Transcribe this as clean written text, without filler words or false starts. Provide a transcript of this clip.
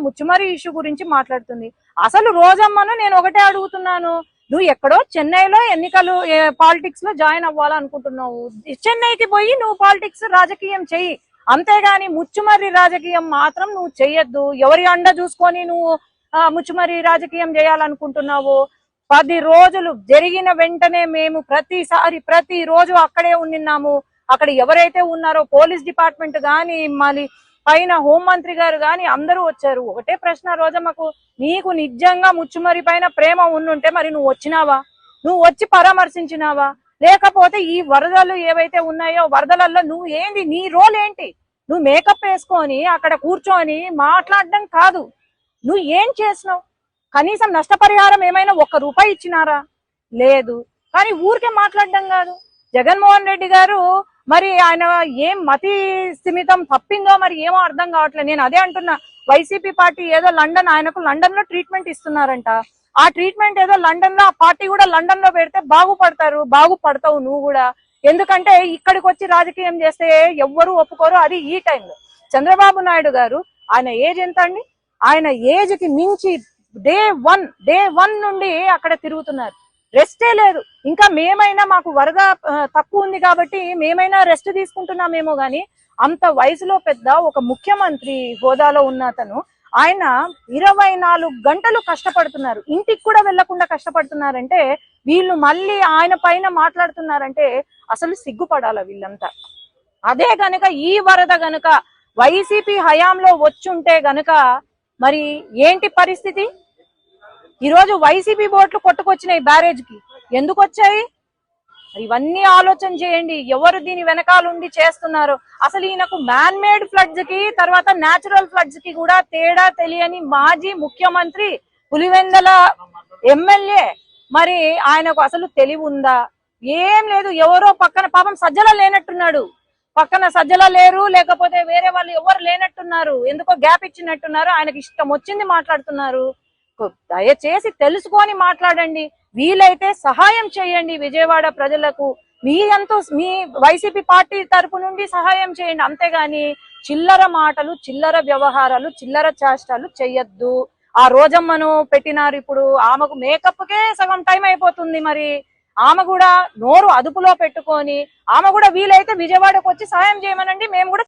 Muchumarri issue గురించి మాట్లాడుతుంది. అసలు రోజమ్మను నేను ఒకటే అడుగుతున్నాను, నువ్వు ఎక్కడో చెన్నైలో ఎన్నికలు పాలిటిక్స్ లో జాయిన్ అవ్వాలనుకుంటున్నావు, చెన్నైకి పోయి నువ్వు పాలిటిక్స్ రాజకీయం చెయ్యి, అంతేగాని ముచ్చుమర్రి రాజకీయం మాత్రం నువ్వు చెయ్యొద్దు. ఎవరి అండ చూసుకొని నువ్వు ముచ్చుమర్రి రాజకీయం చేయాలనుకుంటున్నావు? 10 రోజులు జరిగిన వెంటనే మేము ప్రతి రోజు అక్కడే ఉన్నాము. అక్కడ ఎవరైతే ఉన్నారో పోలీస్ డిపార్ట్మెంట్ గాని మళ్ళీ పైన హోంమంత్రి గారు గాని అందరూ వచ్చారు. ఒకటే ప్రశ్న రోజమ్మకు, నీకు నిజంగా ముచ్చుమరి పైన ప్రేమ ఉండుంటే మరి నువ్వు వచ్చినావా? నువ్వు వచ్చి పరామర్శించినావా? లేకపోతే ఈ వరదలు ఏవైతే ఉన్నాయో వరదలలో నువ్వు ఏంది, నీ రోల్ ఏంటి? నువ్వు మేకప్ వేసుకొని అక్కడ కూర్చొని మాట్లాడడం కాదు, నువ్వు ఏం చేసినావు? కనీసం నష్టపరిహారం ఏమైనా ₹1 ఇచ్చినారా? లేదు. కానీ ఊరికే మాట్లాడడం కాదు. జగన్మోహన్ రెడ్డి గారు మరి ఆయన ఏం మతి స్థిమితం తప్పిందో మరి ఏమో అర్థం కావట్లేదు. నేను అదే అంటున్నా, వైసీపీ పార్టీ ఏదో ఆయనకు లండన్ లో ట్రీట్మెంట్ ఇస్తున్నారంట. ఆ ట్రీట్మెంట్ ఏదో లండన్ లో, ఆ పార్టీ కూడా లండన్ లో పెడితే బాగుపడతావు నువ్వు కూడా. ఎందుకంటే ఇక్కడికి వచ్చి రాజకీయం చేస్తే ఎవ్వరూ ఒప్పుకోరు, అది ఈ టైంలో. చంద్రబాబు నాయుడు గారు ఆయన ఏజ్ ఎంత అండి? ఆయన ఏజ్ కి మించి డే వన్ నుండి అక్కడ తిరుగుతున్నారు, రెస్టే లేదు. ఇంకా మేమైనా మాకు వరద తక్కువ ఉంది కాబట్టి మేమైనా రెస్ట్ తీసుకుంటున్నామేమో గాని, అంత వయసులో పెద్ద ఒక ముఖ్యమంత్రి హోదాలో ఉన్న అతను ఆయన 24 గంటలు కష్టపడుతున్నారు, ఇంటికి కూడా వెళ్లకుండా కష్టపడుతున్నారంటే, వీళ్ళు మళ్ళీ ఆయన పైన మాట్లాడుతున్నారంటే అసలు సిగ్గుపడాల వీళ్ళంతా. అదే గనుక ఈ వరద గనుక వైసీపీ హయాంలో వచ్చుంటే గనుక మరి ఏంటి పరిస్థితి? ఈరోజు వైసీపీ బోట్లు కొట్టుకొచ్చినాయి బ్యారేజ్ కి, ఎందుకు వచ్చాయి? ఇవన్నీ ఆలోచన చేయండి, ఎవరు దీని వెనకాలండి చేస్తున్నారు. అసలు ఈయనకు మ్యాన్ మేడ్ ఫ్లడ్స్ కి తర్వాత న్యాచురల్ ఫ్లడ్స్ కి కూడా తేడా తెలియని మాజీ ముఖ్యమంత్రి, పులివెందల ఎమ్మెల్యే, మరి ఆయనకు అసలు తెలివి ఉందా? ఏం లేదు. ఎవరో పక్కన పాపం సజ్జల లేనట్టున్నాడు, పక్కన సజ్జల లేరు, లేకపోతే వేరే వాళ్ళు ఎవరు లేనట్టున్నారు, ఎందుకో గ్యాప్ ఇచ్చినట్టున్నారు, ఆయనకి ఇష్టం వచ్చింది మాట్లాడుతున్నారు. దయచేసి తెలుసుకొని మాట్లాడండి, వీలైతే సహాయం చేయండి విజయవాడ ప్రజలకు. మీ వైసీపీ పార్టీ తరపు నుండి సహాయం చేయండి, అంతేగాని చిల్లర మాటలు, చిల్లర వ్యవహారాలు, చిల్లర చేష్టాలు చెయ్యొద్దు. ఆ రోజమ్మను పెట్టినారు, ఇప్పుడు ఆమెకు మేకప్ కే సగం టైం అయిపోతుంది. మరి ఆమె కూడా నోరు అదుపులో పెట్టుకొని ఆమె కూడా వీలైతే విజయవాడకు వచ్చి సహాయం చేయమనండి, మేము కూడా